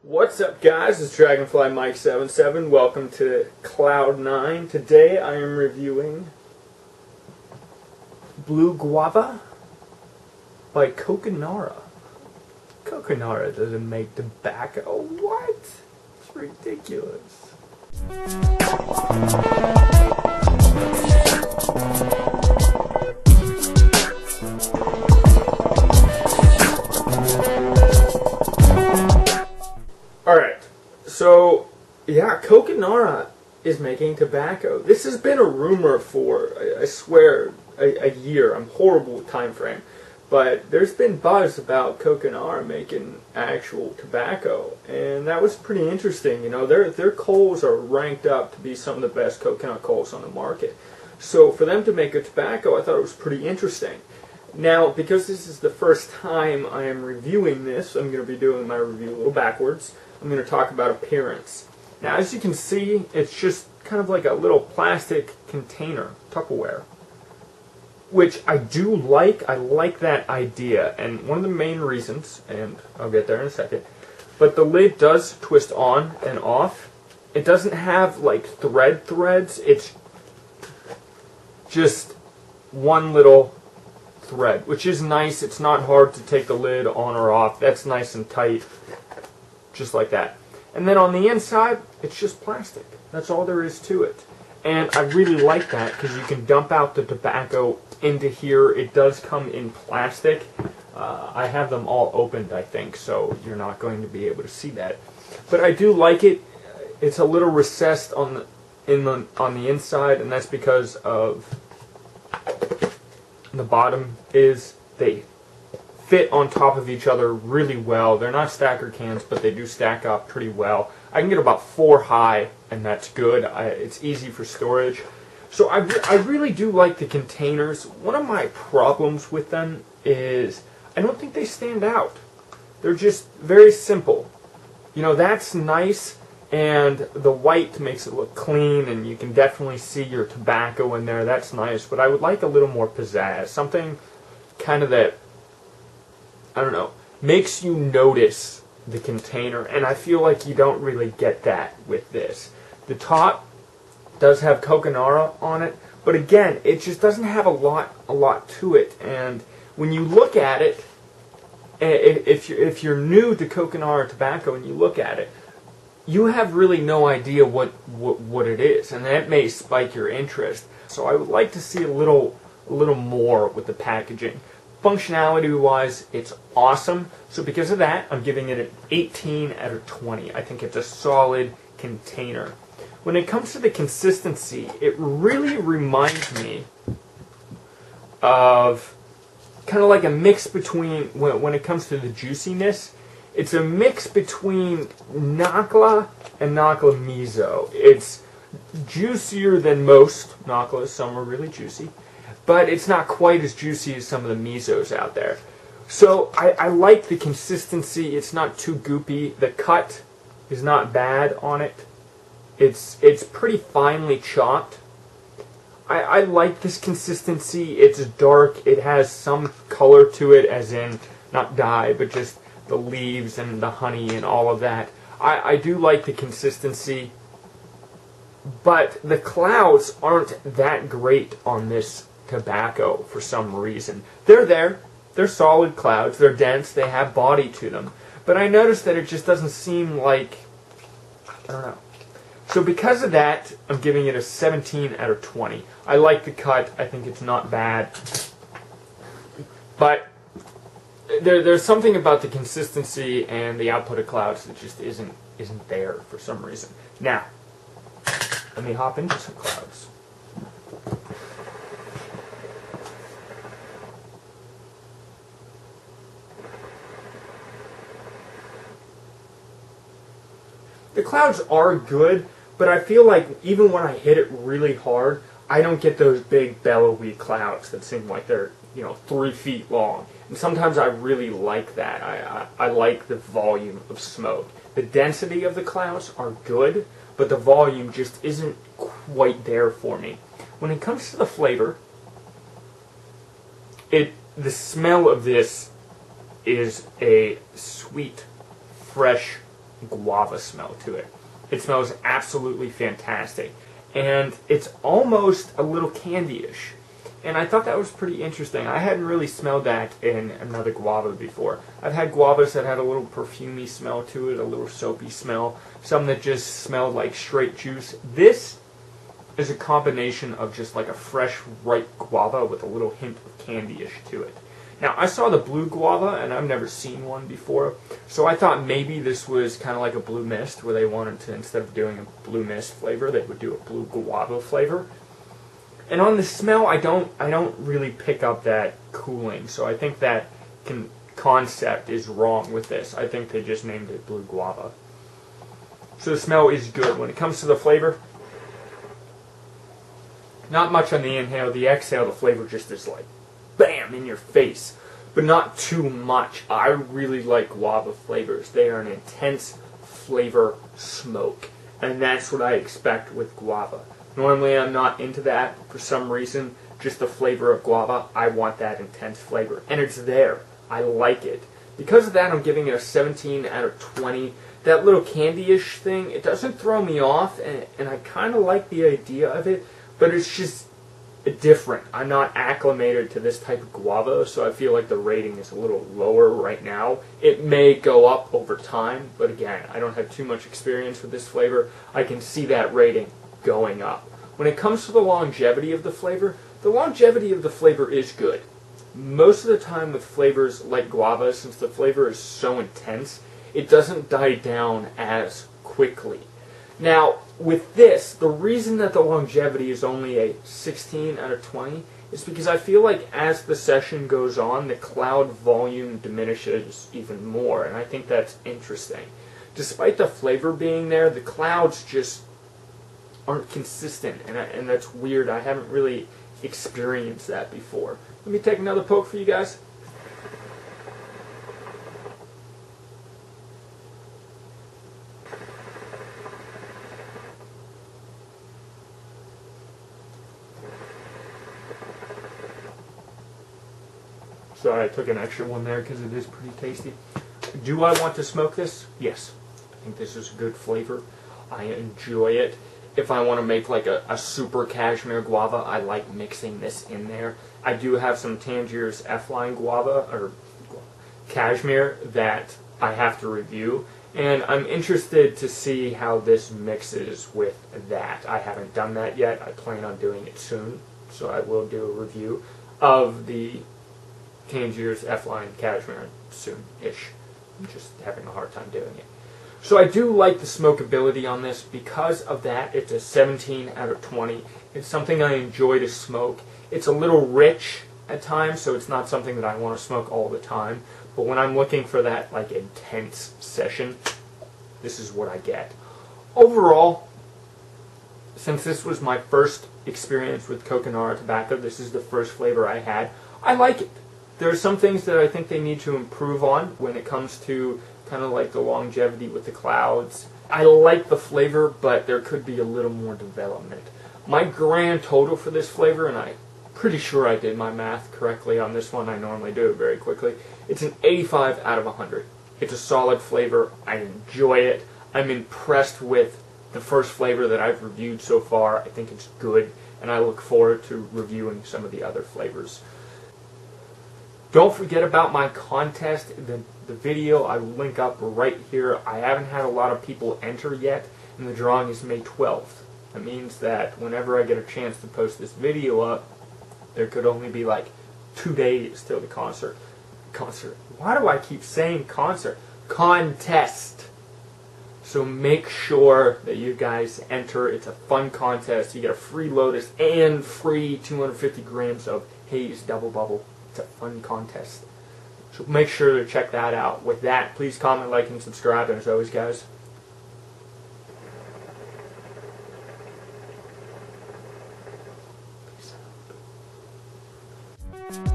What's up, guys? It's Dragonfly Mike77. Welcome to Cloud 9. Today I am reviewing Blue Guava by CocoNara. CocoNara doesn't make tobacco. What? It's ridiculous. Alright, so, yeah, CocoNara is making tobacco. This has been a rumor for, I swear, a year. I'm horrible with time frame. But there's been buzz about CocoNara making actual tobacco. And that was pretty interesting. You know, their coals are ranked up to be some of the best coconut coals on the market. So for them to make a tobacco, I thought it was pretty interesting. Now, because this is the first time I am reviewing this, I'm going to be doing my review a little backwards. I'm going to talk about appearance. Now, as you can see, it's just kind of like a little plastic container, Tupperware, which I do like. I like that idea, and one of the main reasons, and I'll get there in a second, but the lid does twist on and off. It doesn't have like threads. It's just one little thread, which is nice. It's not hard to take the lid on or off. That's nice and tight, just like that. And then on the inside, it's just plastic. That's all there is to it. And I really like that because you can dump out the tobacco into here. It does come in plastic. I have them all opened, I think, so you're not going to be able to see that. But I do like it. It's a little recessed on the inside, and that's because of the bottom is they fit on top of each other really well. They're not stacker cans, but they do stack up pretty well. I can get about 4 high, and that's good. It's easy for storage. So I really do like the containers. One of my problems with them is I don't think they stand out. They're just very simple. You know, that's nice, and the white makes it look clean, and you can definitely see your tobacco in there. That's nice, but I would like a little more pizzazz. Something kind of that, I don't know, makes you notice the container, and I feel like you don't really get that with this. The top does have CocoNara on it, but again, it just doesn't have a lot to it. And when you look at it, if you're new to CocoNara tobacco and you look at it, you have really no idea what it is, and that may spike your interest. So I would like to see a little more with the packaging. Functionality-wise, it's awesome. So because of that, I'm giving it an 18 out of 20. I think it's a solid container. When it comes to the consistency, it really reminds me of kind of like a mix between, when it comes to the juiciness, it's a mix between Nakla and Nakla Miso. It's juicier than most Naklas. Some are really juicy, but it's not quite as juicy as some of the Misos out there. So I like the consistency. It's not too goopy. The cut is not bad on it. It's pretty finely chopped. I like this consistency. It's dark. It has some color to it, as in not dye, but just the leaves and the honey and all of that. I do like the consistency, but the clouds aren't that great on this tobacco for some reason. They're there. They're solid clouds. They're dense. They have body to them. But I noticed that it just doesn't seem like, I don't know. So because of that, I'm giving it a 17 out of 20. I like the cut. I think it's not bad. But there's something about the consistency and the output of clouds that just isn't there for some reason. Now, let me hop into some clouds. The clouds are good, but I feel like even when I hit it really hard, I don't get those big bellowy clouds that seem like they're, 3 feet long. And sometimes I really like that. I like the volume of smoke. The density of the clouds are good, but the volume just isn't quite there for me. When it comes to the flavor, the smell of this is a sweet, fresh guava smell to it. It smells absolutely fantastic. And it's almost a little candy-ish. And I thought that was pretty interesting. I hadn't really smelled that in another guava before. I've had guavas that had a little perfumey smell to it, a little soapy smell, some that just smelled like straight juice. This is a combination of just like a fresh, ripe guava with a little hint of candy-ish to it. Now, I saw the blue guava, and I've never seen one before, so I thought maybe this was kind of like a blue mist, where they wanted to, instead of doing a blue mist flavor, they would do a blue guava flavor. And on the smell, I don't really pick up that cooling, so I think that concept is wrong with this. I think they just named it blue guava. So the smell is good. When it comes to the flavor, not much on the inhale. The exhale, the flavor just is like, bam, in your face. But not too much. I really like guava flavors. They are an intense flavor smoke. And that's what I expect with guava. Normally I'm not into that for some reason. Just the flavor of guava, I want that intense flavor. And it's there. I like it. Because of that, I'm giving it a 17 out of 20. That little candy-ish thing, it doesn't throw me off, and I kind of like the idea of it, but it's just different. I'm not acclimated to this type of guava, so I feel like the rating is a little lower right now. It may go up over time, but again, I don't have too much experience with this flavor. I can see that rating going up. When it comes to the longevity of the flavor is good. Most of the time with flavors like guava, since the flavor is so intense, it doesn't die down as quickly. Now, with this, the reason that the longevity is only a 16 out of 20 is because I feel like as the session goes on, the cloud volume diminishes even more, and I think that's interesting. Despite the flavor being there, the clouds just aren't consistent, and that's weird. I haven't really experienced that before. Let me take another poke for you guys. Sorry, I took an extra one there because it is pretty tasty. Do I want to smoke this? Yes. I think this is a good flavor. I enjoy it. If I want to make like a super cashmere guava, I like mixing this in there. I do have some Tangier's F-line guava, or cashmere, that I have to review. And I'm interested to see how this mixes with that. I haven't done that yet. I plan on doing it soon. So I will do a review of the Tangier's F-line cashmere soon-ish. I'm just having a hard time doing it. So I do like the smokability on this. Because of that, it's a 17 out of 20. It's something I enjoy to smoke. It's a little rich at times, so it's not something that I want to smoke all the time. But when I'm looking for that like intense session, this is what I get. Overall, since this was my first experience with CocoNara tobacco, this is the first flavor I had, I like it. There are some things that I think they need to improve on when it comes to kind of like the longevity with the clouds. I like the flavor, but there could be a little more development. My grand total for this flavor, and I'm pretty sure I did my math correctly on this one, I normally do it very quickly, it's an 85 out of 100. It's a solid flavor. I enjoy it. I'm impressed with the first flavor that I've reviewed so far. I think it's good, and I look forward to reviewing some of the other flavors. Don't forget about my contest. The video I will link up right here. I haven't had a lot of people enter yet, and the drawing is May 12th. That means that whenever I get a chance to post this video up, there could only be like 2 days till the concert. Why do I keep saying concert? Contest. So make sure that you guys enter. It's a fun contest. You get a free Lotus and free 250 grams of Haze Double Bubble. It's a fun contest. So make sure to check that out. With that, please comment, like, and subscribe. And as always, guys, peace out.